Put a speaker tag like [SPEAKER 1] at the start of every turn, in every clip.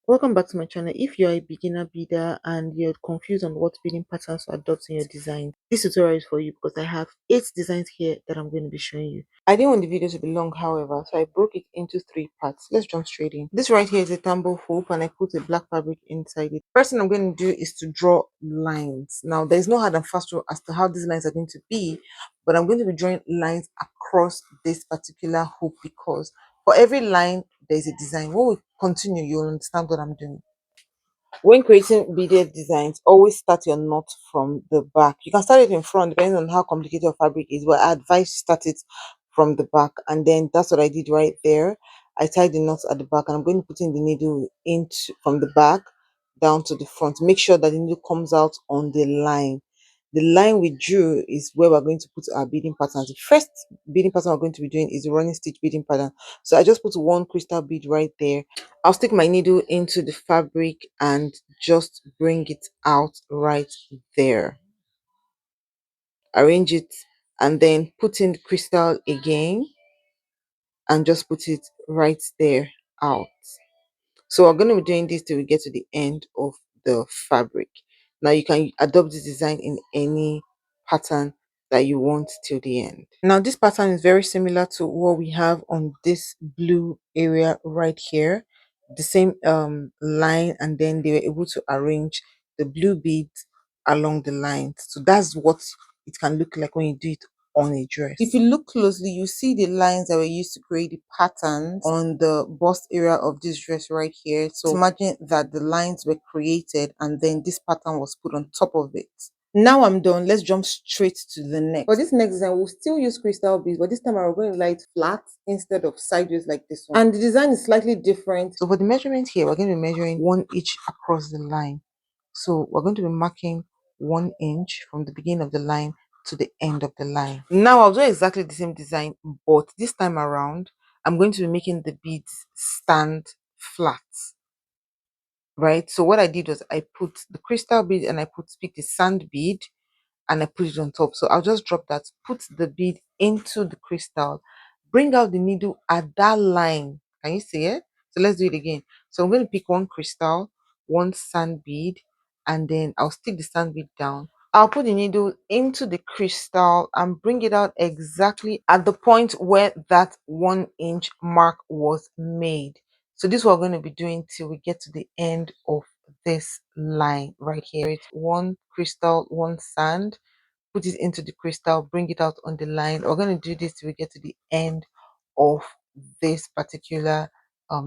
[SPEAKER 1] Welcome back to my channel. If you're a beginner beader and you're confused on what beading patterns to adopt in your design, this tutorial is for you because I have 8 designs here that I'm going to be showing you. I didn't want the video to be long, however, so I broke it into 3 parts. Let's jump straight in. This right here is a tumble hoop and I put a black fabric inside it. First thing I'm going to do is to draw lines. Now, there's no hard and fast rule as to how these lines are going to be, but I'm going to be drawing lines across this particular hoop because for every line, there's a design. When we continue, you'll understand what I'm doing. When creating beaded designs, always start your knot from the back. You can start it in front depending on how complicated your fabric is, but I advise you start it from the back. And then that's what I did right there. I tied the knots at the back and I'm going to put in the needle into from the back down to the front. Make sure that the needle comes out on the line. The line we drew is where we're going to put our beading patterns. The first beading pattern we're going to be doing is the running stitch beading pattern. So I just put one crystal bead right there. I'll stick my needle into the fabric and just bring it out right there. Arrange it and then put in the crystal again and just put it right there out. So we're going to be doing this till we get to the end of the fabric. Now you can adopt this design in any pattern that you want till the end. Now this pattern is very similar to what we have on this blue area right here. The same line, and then they were able to arrange the blue beads along the lines. So that's what it can look like when you do it on a dress. If you look closely, you see the lines that were used to create the patterns on the bust area of this dress right here. So imagine that the lines were created and then this pattern was put on top of it. Now I'm done. Let's jump straight to the next. For this next design, we'll still use crystal beads, but this time we're going to lie it flat instead of sideways like this one. And the design is slightly different. So for the measurement here, we're going to be measuring 1 inch across the line. So we're going to be marking 1 inch from the beginning of the line to the end of the line. Now I'll do exactly the same design, but this time around, I'm going to be making the beads stand flat. Right, so what I did was I put the crystal bead and I pick the sand bead and I put it on top. So I'll just drop that, put the bead into the crystal, bring out the needle at that line. Can you see it? So let's do it again. So I'm going to pick one crystal, one sand bead, and then I'll stick the sand bead down. I'll put the needle into the crystal and bring it out exactly at the point where that 1 inch mark was made. So this is what we're going to be doing till we get to the end of this line right here. It's one crystal, one sand, put it into the crystal, bring it out on the line. We're going to do this till we get to the end of this particular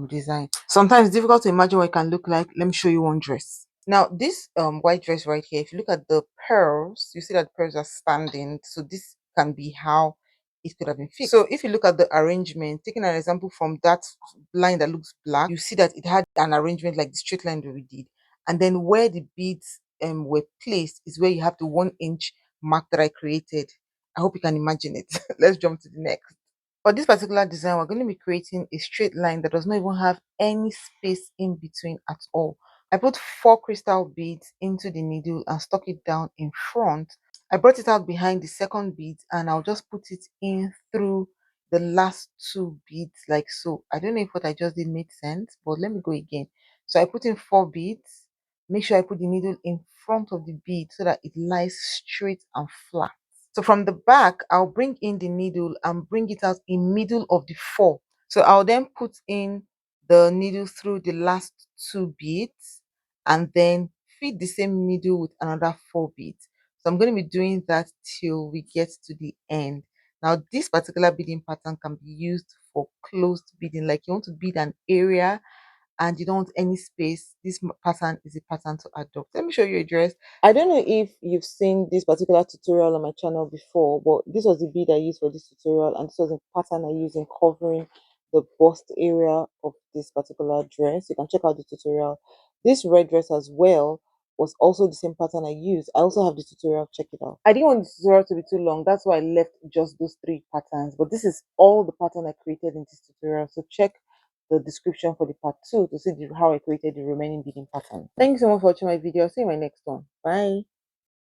[SPEAKER 1] design. Sometimes it's difficult to imagine what it can look like. Let me show you one dress. Now this white dress right here, if you look at the pearls, you see that the pearls are standing. So this can be how it could have been fixed. So if you look at the arrangement, taking an example from that line that looks black, you see that it had an arrangement like the straight line that we did. And then where the beads were placed is where you have the 1 inch mark that I created. I hope you can imagine it. Let's jump to the next. For this particular design, we're going to be creating a straight line that does not even have any space in between at all. I put 4 crystal beads into the needle and stuck it down in front. I brought it out behind the second bead and I'll just put it in through the last 2 beads like so. I don't know if what I just did made sense, but let me go again. So I put in 4 beads. Make sure I put the needle in front of the bead so that it lies straight and flat. So from the back, I'll bring in the needle and bring it out in middle of the 4. So I'll then put in the needle through the last 2 beads and then feed the same needle with another 4 beads. So I'm going to be doing that till we get to the end. Now this particular beading pattern can be used for closed beading, like you want to bead an area and you don't want any space. This pattern is a pattern to adopt. Let me show you a dress. I don't know if you've seen this particular tutorial on my channel before, but this was the bead I used for this tutorial and this was the pattern I used in covering the bust area of this particular dress. You can check out the tutorial. This red dress as well was also the same pattern I used. I also have the tutorial, check it out. I didn't want the tutorial to be too long, that's why I left just those 3 patterns, but this is all the pattern I created in this tutorial. So check the description for the part 2 to see how I created the remaining beading pattern. Thank you so much for watching my video. I'll see you in my next one. Bye.